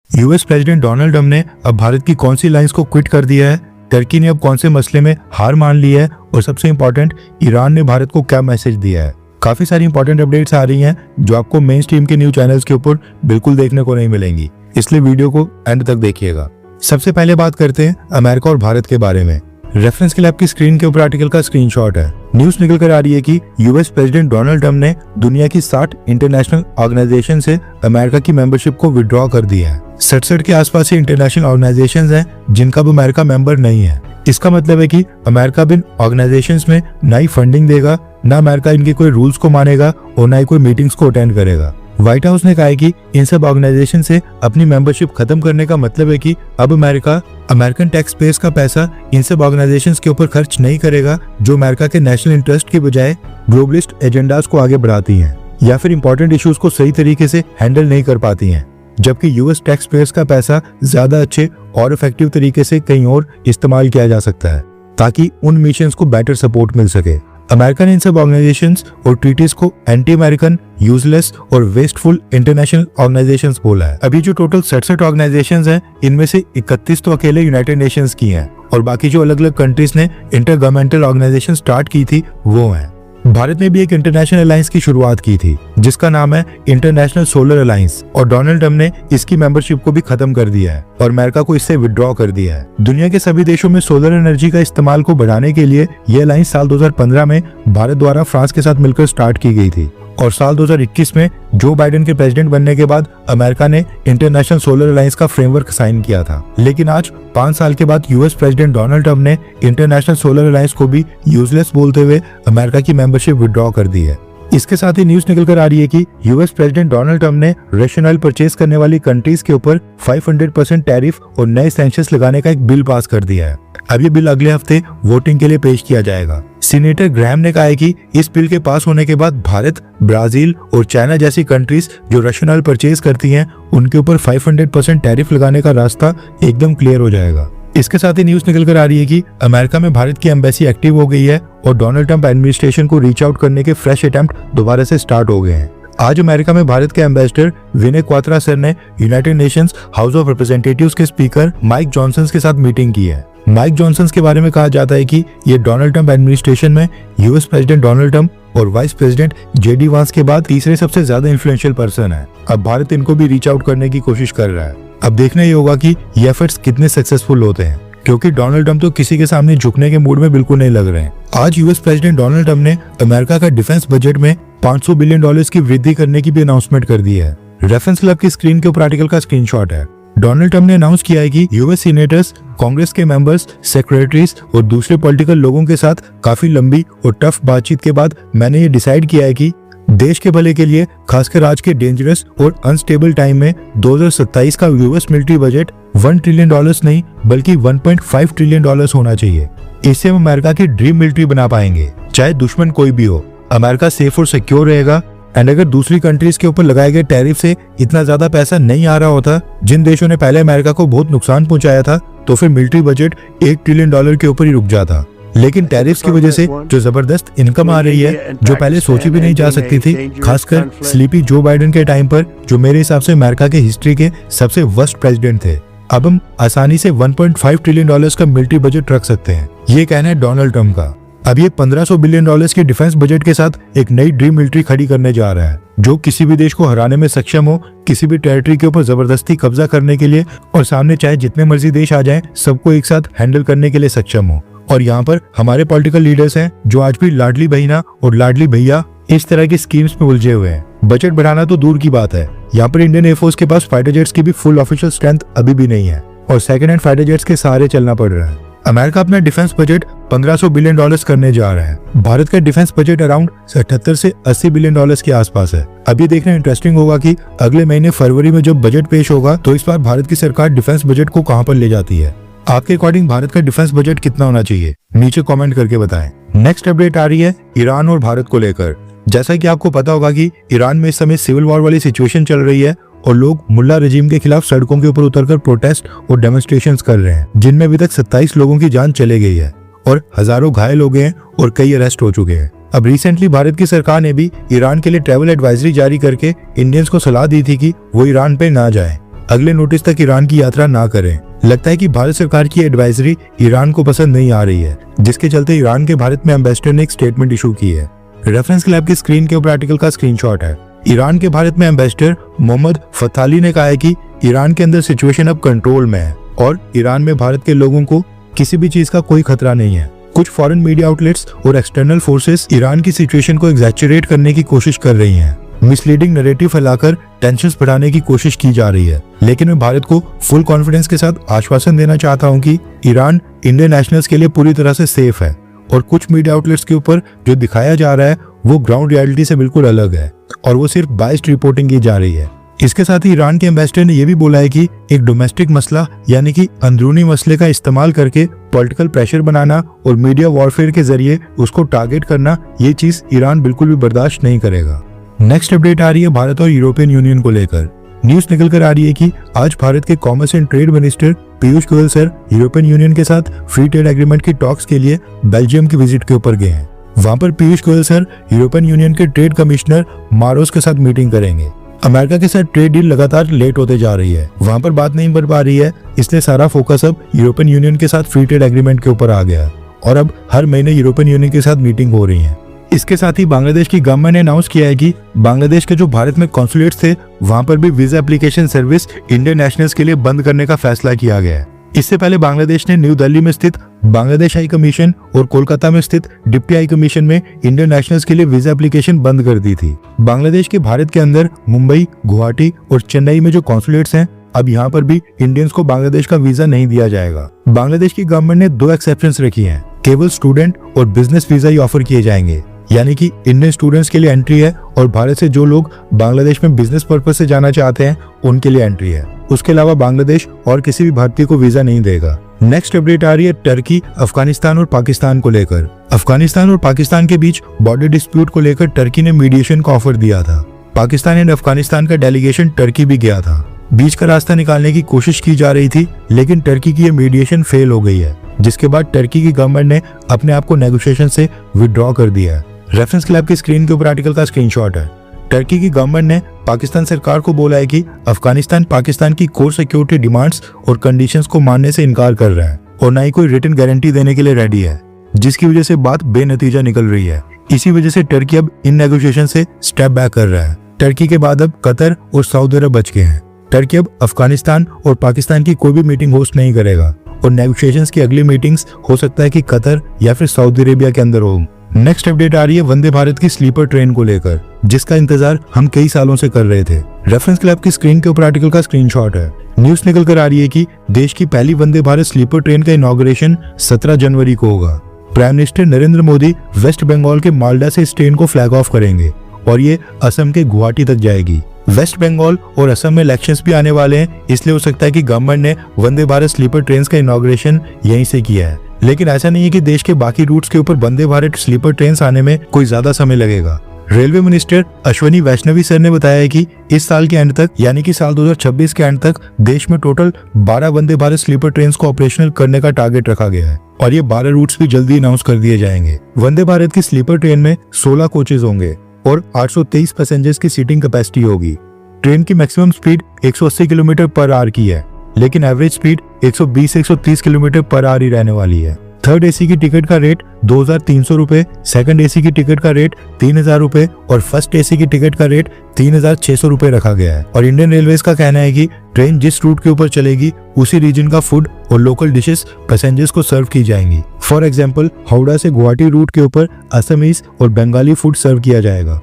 US president Donald Trump ने अब भारत की कौन सी लाइंस को क्विट कर दिया है, टर्की ने अब कौन से मसले में हार मान ली है और सबसे इंपॉर्टेंट ईरान ने भारत को क्या मैसेज दिया है। काफी सारी इंपॉर्टेंट अपडेट्स आ रही हैं जो आपको मेन स्ट्रीम के न्यूज चैनल्स के ऊपर बिल्कुल देखने को नहीं मिलेंगी, इसलिए वीडियो को एंड तक देखिएगा। सबसे पहले बात करते हैं अमेरिका और भारत के बारे में। रेफरेंस के लिए आपकी स्क्रीन के ऊपर आर्टिकल का स्क्रीनशॉट है। न्यूज निकल कर आ रही है कि यूएस प्रेसिडेंट डोनाल्ड ट्रंप ने दुनिया की 60 इंटरनेशनल ऑर्गेनाइजेशन से अमेरिका की मेंबरशिप को विड्रॉ कर दिया है। 67 के आसपास ये इंटरनेशनल ऑर्गेनाइजेशंस हैं जिनका अब अमेरिका मेंबर नहीं है। इसका मतलब है कि अमेरिका भी इन ऑर्गेनाइजेशंस में ना ही फंडिंग देगा, ना अमेरिका इनके कोई रूल्स को मानेगा और ना ही कोई मीटिंग्स को अटेंड करेगा। व्हाइट हाउस ने कहा है कि इन सब ऑर्गेनाइजेशन से अपनी मेंबरशिप खत्म करने का मतलब है कि अब अमेरिका अमेरिकन टैक्स पेयर्स का पैसा इन सब ऑर्गेनाइजेशंस के ऊपर खर्च नहीं करेगा जो अमेरिका के नेशनल इंटरेस्ट के बजाय ग्लोबलिस्ट एजेंडास को आगे बढ़ाती हैं या फिर इंपॉर्टेंट इश्यूज को सही तरीके से हैंडल नहीं कर पाती हैं, जबकि यूएस टैक्स पेयर्स का पैसा ज्यादा अच्छे और इफेक्टिव तरीके से कहीं और इस्तेमाल किया जा सकता है ताकि उन मिशंस को बेटर सपोर्ट मिल सके। अमेरिका ने इन सब ऑर्गेनाइजेशंस और ट्रीटीज को एंटी अमेरिकन, यूजलेस और वेस्टफुल इंटरनेशनल ऑर्गेनाइजेशंस बोला है। अभी जो टोटल 67 ऑर्गेनाइजेशंस हैं, इनमें से 31 तो अकेले यूनाइटेड नेशंस की हैं और बाकी जो अलग अलग कंट्रीज ने इंटर गवर्नमेंटल ऑर्गेनाइजेशन स्टार्ट की थी वो हैं। भारत ने भी एक इंटरनेशनल अलायंस की शुरुआत की थी जिसका नाम है इंटरनेशनल सोलर अलायंस और डोनाल्ड ट्रंप ने इसकी मेंबरशिप को भी खत्म कर दिया है और अमेरिका को इससे विड्रॉ कर दिया है। दुनिया के सभी देशों में सोलर एनर्जी का इस्तेमाल को बढ़ाने के लिए यह अलायंस साल 2015 में भारत द्वारा फ्रांस के साथ मिलकर स्टार्ट की गई थी और साल 2021 में जो बाइडेन के प्रेसिडेंट बनने के बाद अमेरिका ने इंटरनेशनल सोलर अलायंस का फ्रेमवर्क साइन किया था। लेकिन आज 5 साल के बाद यूएस प्रेसिडेंट डोनाल्ड ट्रंप ने इंटरनेशनल सोलर अलायंस को भी यूजलेस बोलते हुए अमेरिका की मेंबरशिप विड्रॉ कर दी है। इसके साथ ही न्यूज निकल कर आ रही है कि यूएस प्रेसिडेंट डोनाल्ड ट्रंप ने रशियन ऑयल परचेज करने वाली कंट्रीज के ऊपर 500% टैरिफ और नए सैंक्शंस लगाने का एक बिल पास कर दिया है। अब ये बिल अगले हफ्ते वोटिंग के लिए पेश किया जाएगा। सीनेटर ग्रैम ने कहा है कि इस बिल के पास होने के बाद भारत, ब्राजील और चाइना जैसी कंट्रीज जो रशियन ऑयल परचेज करती हैं उनके ऊपर 500% टैरिफ लगाने का रास्ता एकदम क्लियर हो जाएगा। इसके साथ ही न्यूज निकल कर आ रही है कि अमेरिका में भारत की एम्बेसी एक्टिव हो गई है और डोनाल्ड ट्रंप एडमिनिस्ट्रेशन को रीच आउट करने के फ्रेश अटेम्प्ट दोबारा से स्टार्ट हो गए हैं। आज अमेरिका में भारत के एम्बेसडर विनय क्वात्रा सर ने United Nations house of representatives के स्पीकर माइक जॉनसन के साथ मीटिंग की है। माइक जॉनसन के बारे में कहा जाता है कि ये डोनाल्ड ट्रंप एडमिनिस्ट्रेशन में यूएस प्रेसिडेंट डोनाल्ड ट्रंप और वाइस प्रेसिडेंट जेडी वांस के बाद तीसरे सबसे ज्यादा इन्फ्लुएंशियल पर्सन है। अब भारत इनको भी रीच आउट करने की कोशिश कर रहा है। अब देखना ही होगा कि ये एफर्ट्स कितने सक्सेसफुल होते हैं, क्योंकि डोनाल्ड ट्रंप तो किसी के सामने झुकने के मूड में बिल्कुल नहीं लग रहे हैं। आज यूएस प्रेसिडेंट डोनाल्ड ट्रंप ने अमेरिका का डिफेंस बजट में $500 बिलियन की वृद्धि करने की भी अनाउंसमेंट कर दी है। रेफरेंस क्लब की स्क्रीन के ऊपर आर्टिकल का स्क्रीनशॉट है। डोनाल्ड ट्रंप ने अनाउंस किया है कि यूएस सीनेटर्स, कांग्रेस के मेंबर्स, सेक्रेटरीज और दूसरे पॉलिटिकल लोगों के साथ काफी लंबी और टफ बातचीत के बाद मैंने ये डिसाइड किया है कि देश के भले के लिए, खासकर आज के डेंजरस और अनस्टेबल टाइम में 2027 का यूएस मिलिट्री बजट $1 ट्रिलियन नहीं बल्कि $1.5 ट्रिलियन होना चाहिए। इससे हम अमेरिका की ड्रीम मिलिट्री बना पाएंगे, चाहे दुश्मन कोई भी हो। अमेरिका सेफ और सिक्योर रहेगा एंड अगर दूसरी कंट्रीज के ऊपर लगाए गए टैरिफ से इतना ज्यादा पैसा नहीं आ रहा होता जिन देशों ने पहले अमेरिका को बहुत नुकसान पहुंचाया था, तो फिर मिलिट्री बजट $1 ट्रिलियन के ऊपर ही रुक जाता। लेकिन टैरिफ्स की वजह से जो जबरदस्त इनकम आ रही है जो पहले सोची भी नहीं जा सकती थी, खासकर स्लीपी जो बाइडेन के टाइम पर, जो मेरे हिसाब से अमेरिका के हिस्ट्री के सबसे वर्स्ट प्रेसिडेंट थे, अब हम आसानी से $1.5 ट्रिलियन का मिलिट्री बजट रख सकते हैं। ये कहना है डोनाल्ड ट्रंप का। अब ये $1500 बिलियन के डिफेंस बजट के साथ एक नई ड्रीम मिलिट्री खड़ी करने जा रहा है जो किसी भी देश को हराने में सक्षम हो, किसी भी टेरिटरी के ऊपर जबरदस्ती कब्जा करने के लिए और सामने चाहे जितने मर्जी देश आ जाएं सबको एक साथ हैंडल करने के लिए सक्षम हो। और यहाँ पर हमारे पॉलिटिकल लीडर्स हैं जो आज भी लाडली बहना और लाडली भैया इस तरह की स्कीम्स में उलझे हुए हैं। बजट बढ़ाना तो दूर की बात है, यहाँ पर इंडियन एयरफोर्स के पास फाइटर जेट्स की भी फुल ऑफिशियल स्ट्रेंथ अभी भी नहीं है और सेकंड हैंड फाइटर जेट्स के सहारे चलना पड़ रहा है। अमेरिका अपना डिफेंस बजट $1500 बिलियन करने जा रहा है। भारत का डिफेंस बजट अराउंड 77 से $80 बिलियन के आसपास है। अब ये देखना इंटरेस्टिंग होगा कि अगले महीने फरवरी में जब बजट पेश होगा तो इस बार भारत की सरकार डिफेंस बजट को कहां पर ले जाती है। आपके अकॉर्डिंग भारत का डिफेंस बजट कितना होना चाहिए, नीचे कमेंट करके बताएं। नेक्स्ट अपडेट आ रही है ईरान और भारत को लेकर। जैसा कि आपको पता होगा कि ईरान में इस समय सिविल वॉर वाली सिचुएशन चल रही है और लोग मुल्ला रजीम के खिलाफ सड़कों के ऊपर उतरकर प्रोटेस्ट और डेमोन्स्ट्रेशंस कर रहे हैं, जिनमें अभी तक 27 लोगों की जान चले गई है और हजारों घायल हो गए हैं और कई अरेस्ट हो चुके हैं। अब रिसेंटली भारत की सरकार ने भी ईरान के लिए ट्रैवल एडवाइजरी जारी करके इंडियंस को सलाह दी थी कि वो ईरान पे ना जाए अगले नोटिस तक ईरान की यात्रा ना करें। लगता है कि भारत सरकार की एडवाइजरी ईरान को पसंद नहीं आ रही है, जिसके चलते ईरान के भारत में एम्बेसडर ने एक स्टेटमेंट इशू की है। रेफरेंस क्लैब की स्क्रीन के ऊपर आर्टिकल का स्क्रीनशॉट है। ईरान के भारत में एम्बेसडर मोहम्मद फताली ने कहा है कि ईरान के अंदर सिचुएशन अब कंट्रोल में है और ईरान में भारत के लोगों को किसी भी चीज का कोई खतरा नहीं है। कुछ फॉरेन मीडिया आउटलेट्स और एक्सटर्नल फोर्सेस ईरान की सिचुएशन को एग्जैचुरेट करने की कोशिश कर रही हैं। मिसलीडिंग नैरेटिव फैलाकर टेंशंस बढ़ाने की कोशिश की जा रही है। लेकिन मैं भारत को फुल कॉन्फिडेंस के साथ आश्वासन देना चाहता हूं कि ईरान इंडियन नेशनल्स के लिए पूरी तरह से सेफ है और कुछ मीडिया आउटलेट्स के ऊपर जो दिखाया जा रहा है वो ग्राउंड रियलिटी से बिल्कुल अलग है और वो सिर्फ बाइस्ड रिपोर्टिंग की जा रही है। इसके साथ ही ईरान के एम्बेसडर ने यह भी बोला है कि एक डोमेस्टिक मसला यानी कि अंदरूनी मसले का इस्तेमाल करके पॉलिटिकल प्रेशर बनाना और मीडिया वॉरफेयर के जरिए उसको टारगेट करना, ये चीज ईरान बिल्कुल भी बर्दाश्त नहीं करेगा। नेक्स्ट अपडेट आ रही है भारत और यूरोपियन यूनियन को लेकर। न्यूज निकल कर आ रही है कि आज भारत के commerce and trade minister Piyush Goyal sir European union के साथ फ्री ट्रेड एग्रीमेंट की टॉक्स के लिए बेल्जियम की विजिट के ऊपर गए हैं। वहां पर Piyush Goyal sir European union के ट्रेड कमिश्नर मारोस के साथ मीटिंग करेंगे। अमेरिका के साथ ट्रेड डील लगातार लेट होते जा रही है, वहां पर बात नहीं बन पा रही है, इसलिए सारा फोकस अब यूरोपियन यूनियन के साथ फ्री ट्रेड एग्रीमेंट के ऊपर आ गया और अब हर महीने यूरोपियन यूनियन के साथ मीटिंग हो रही है। इसके साथ ही बांग्लादेश की गवर्नमेंट ने अनाउंस किया है कि बांग्लादेश के जो भारत में कॉन्सुलेट्स थे वहां पर भी visa application service Indian nationals के लिए बंद करने का फैसला किया गया है। इससे पहले बांग्लादेश ने न्यू दिल्ली में स्थित बांग्लादेश हाई कमीशन और कोलकाता में स्थित डिप्टी हाई कमीशन में इंडियन नेशनल्स के लिए वीजा एप्लीकेशन बंद कर दी थी। बांग्लादेश के भारत के अंदर मुंबई, गुवाहाटी और चेन्नई में जो कॉन्सुलेट्स हैं, अब यहाँ पर भी इंडियंस को बांग्लादेश का वीजा नहीं दिया जाएगा। बांग्लादेश की गवर्नमेंट ने 2 एक्सेप्शंस रखी हैं, केवल स्टूडेंट और बिजनेस वीजा ही ऑफर किए जाएंगे, यानी कि इंडियन स्टूडेंट्स के लिए एंट्री है और भारत से जो लोग बांग्लादेश में बिजनेस पर्पस से जाना चाहते हैं उनके लिए एंट्री है। उसके अलावा बांग्लादेश और किसी भी भारतीय को वीजा नहीं देगा। नेक्स्ट अपडेट आ रही है टर्की, अफगानिस्तान और पाकिस्तान को लेकर। अफगानिस्तान और पाकिस्तान के बीच बॉर्डर डिस्प्यूट को लेकर टर्की ने मीडिएशन का ऑफर दिया था। पाकिस्तान एंड अफगानिस्तान का डेलीगेशन टर्की भी गया था। बीच का रास्ता निकालने की कोशिश की जा रही थी, लेकिन टर्की की ये मीडिएशन फेल हो गई है, जिसके बाद टर्की की गवर्नमेंट ने अपने आप को नेगोशिएशन से विड्रॉ कर दिया है। रेफरेंस क्लैब की स्क्रीन के ऊपर आर्टिकल का स्क्रीनशॉट है। टर्की की गवर्नमेंट ने पाकिस्तान सरकार को बोला है कि अफगानिस्तान पाकिस्तान की कोर सिक्योरिटी डिमांड्स और कंडीशंस को मानने से इनकार कर रहा है और न ही कोई रिटन गारंटी देने के लिए रेडी है, जिसकी वजह से बात बेनतीजा निकल रही है। इसी वजह से टर्की अब इन नेगोशिएशन से स्टेप बैक कर रहा है। टर्की के बाद अब कतर और सऊदी अरब बच गए हैं। टर्की अब अफगानिस्तान और पाकिस्तान की कोई भी मीटिंग होस्ट नहीं करेगा और नेगोशिएशंस की अगली मीटिंग्स हो सकता है कि कतर या फिर सऊदी अरेबिया के अंदर हो। नेक्स्ट अपडेट आ रही है वंदे भारत की स्लीपर ट्रेन को लेकर, जिसका इंतजार हम कई सालों से कर रहे थे। रेफरेंस क्लैब की स्क्रीन के ऊपर आर्टिकल का स्क्रीनशॉट है। न्यूज निकल कर आ रही है कि देश की पहली वंदे भारत स्लीपर ट्रेन का इनॉग्रेशन 17 जनवरी को होगा। Prime minister Narendra Modi west Bengal के मालदा से इस ट्रेन को फ्लैग ऑफ करेंगे और ये असम के गुवाहाटी तक जाएगी। वेस्ट बंगाल और असम में इलेक्शंस भी आने वाले हैं, इसलिए हो सकता है कि गवर्नमेंट ने वंदे भारत स्लीपर ट्रेन का इनॉग्रेशन यहीं से किया है। लेकिन ऐसा नहीं है कि देश के बाकी रूट्स के ऊपर वंदे भारत स्लीपर ट्रेन आने में कोई ज्यादा समय लगेगा। Railway minister Ashwani Vaishnavi sir ने बताया है कि इस साल के एंड तक, यानी कि साल 2026 के एंड तक देश में टोटल 12 वंदे भारत स्लीपर ट्रेन को ऑपरेशनल करने का टारगेट रखा गया है और ये 12 रूट्स भी जल्दी अनाउंस कर दिए जाएंगे। वंदे भारत की स्लीपर ट्रेन में 16 कोचेज होंगे और 823 पैसेंजर्स की सीटिंग कैपेसिटी होगी। ट्रेन की maximum speed 180 kilometre per hour की है, लेकिन एवरेज स्पीड 120 से 130 किलोमीटर पर आवर ही रहने वाली है। थर्ड एसी की टिकट का रेट 2300 रुपए, सेकंड एसी की टिकट का रेट 3000 रुपए और फर्स्ट एसी की टिकट का रेट 3600 रुपए रखा गया है। और इंडियन रेलवेज का कहना है कि ट्रेन जिस रूट के ऊपर चलेगी उसी रीजन का फूड और लोकल डिशेस पैसेंजर्स को सर्व की जाएंगी। फॉर एग्जाम्पल, हावड़ा से गुवाहाटी रूट के ऊपर असमीज और बंगाली फूड सर्व किया जाएगा।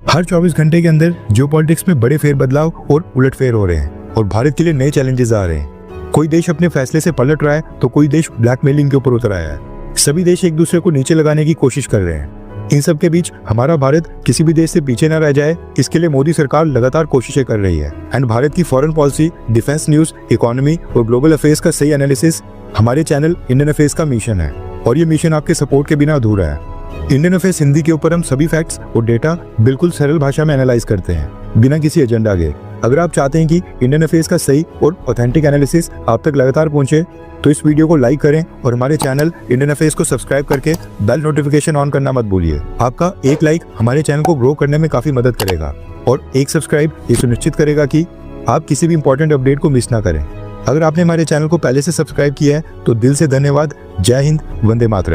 हर 24 घंटे के अंदर जियोपॉलिटिक्स में बड़े फेरबदलाव और उलटफेर हो रहे हैं और भारत के लिए नए चैलेंजेस आ रहे हैं। कोई देश अपने फैसले से पलट रहा है तो कोई देश ब्लैकमेलिंग के ऊपर उतर आया है। सभी देश एक दूसरे को नीचे लगाने की कोशिश कर रहे हैं। इन सब के बीच हमारा भारत किसी भी देश से पीछे न रह जाए, इसके लिए मोदी सरकार लगातार कोशिशें कर रही है। एंड भारत की foreign policy, defence news, economy और ग्लोबल अफेयर्स का सही एनालिसिस हमारे चैनल इंडियन अफेयर्स का मिशन है और ये मिशन आपके सपोर्ट के बिना अधूरा है। इंडियन अफेयर्स हिंदी के ऊपर हम सभी फैक्ट्स और डेटा बिल्कुल सरल भाषा में एनालाइज करते हैं, बिना किसी एजेंडा के। अगर आप चाहते हैं कि इंडियन अफेयर्स का सही और ऑथेंटिक एनालिसिस आप तक लगातार पहुंचे, तो इस वीडियो को लाइक करें और हमारे चैनल इंडियन अफेयर्स को सब्सक्राइब करके बेल नोटिफिकेशन ऑन करना मत भूलिए। आपका एक लाइक हमारे चैनल को ग्रो करने में काफी मदद करेगा और एक सब्सक्राइब ये सुनिश्चित करेगा कि आप किसी भी इंपॉर्टेंट अपडेट को मिस ना करें। अगर आपने हमारे चैनल को पहले से सब्सक्राइब किया है तो दिल से धन्यवाद। जय हिंद, वंदे मातरम।